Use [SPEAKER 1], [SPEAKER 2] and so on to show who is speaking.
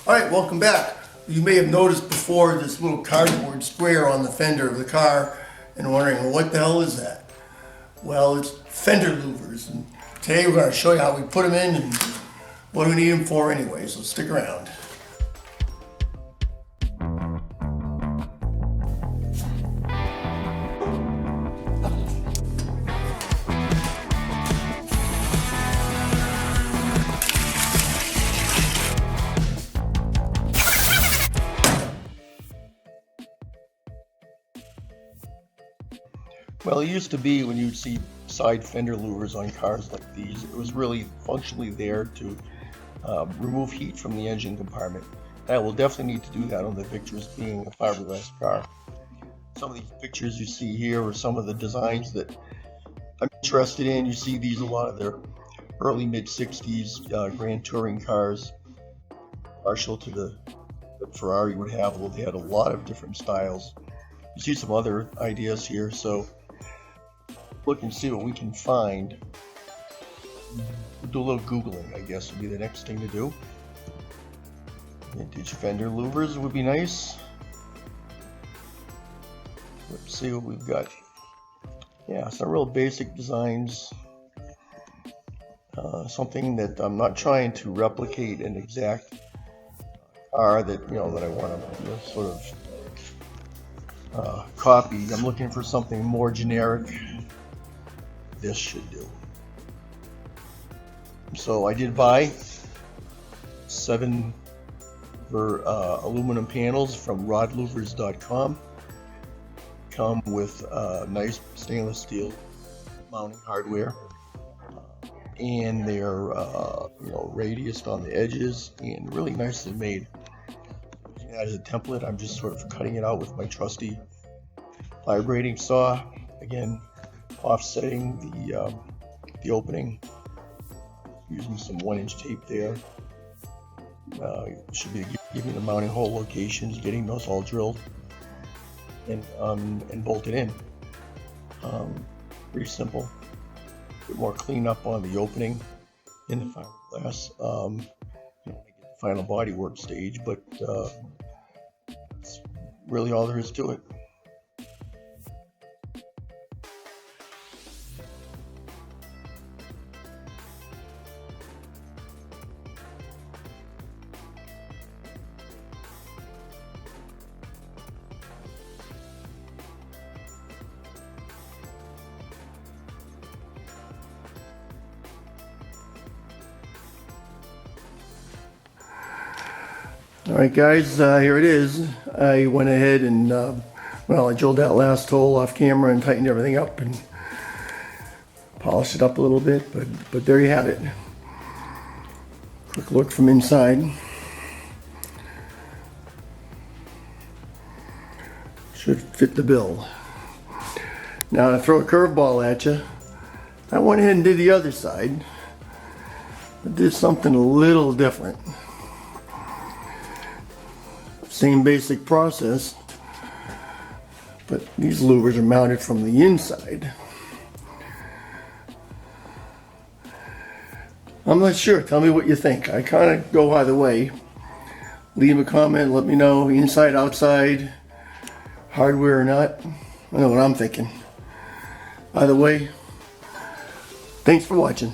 [SPEAKER 1] Alright, welcome back. You may have noticed before this little cardboard square on the fender of the car and wondering, well, what the hell is that? Well, it's fender louvers. And today we're going to show you how we put them in and what we need them for anyway, so stick around. Well, it used to be when you'd see side fender louvers on cars like these, it was really functionally there to remove heat from the engine compartment. I will definitely need to do that on the Victor's, being a fiberglass car. Some of these pictures you see here are some of the designs that I'm interested in. You see these a lot of their early mid-60s Grand Touring cars, partial to the Ferrari would have, although they had a lot of different styles. You see some other ideas here, so look and see what we can find. We'll do a little Googling, I guess, would be the next thing to do. Vintage fender louvers would be nice. Let's see what we've got. Yeah, some real basic designs. Something that I'm not trying to replicate an exact car that that I want to sort of copy. I'm looking for something more generic. This should do. So I did buy 7 aluminum panels from rodlouvers.com. Come with nice stainless steel mounting hardware, and they're radiused on the edges and really nicely made. Using that as a template, I'm just sort of cutting it out with my trusty vibrating saw. Again, offsetting the opening, using some 1-inch tape there. Should be giving the mounting hole locations, getting those all drilled and bolted in. Pretty simple. A bit more cleanup on the opening in the fiberglass. Get the final bodywork stage, but that's really all there is to it. Alright guys, here it is. I went ahead and, I drilled that last hole off camera and tightened everything up and polished it up a little bit, but there you have it. Quick look from inside. Should fit the bill. Now to throw a curveball at you, I went ahead and did the other side, but did something a little different. Same basic process, but these louvers are mounted from the inside. I'm not sure. Tell me what you think. I kind of go either way. Leave a comment. Let me know, inside, outside, hardware or not. I know what I'm thinking. Either way, thanks for watching.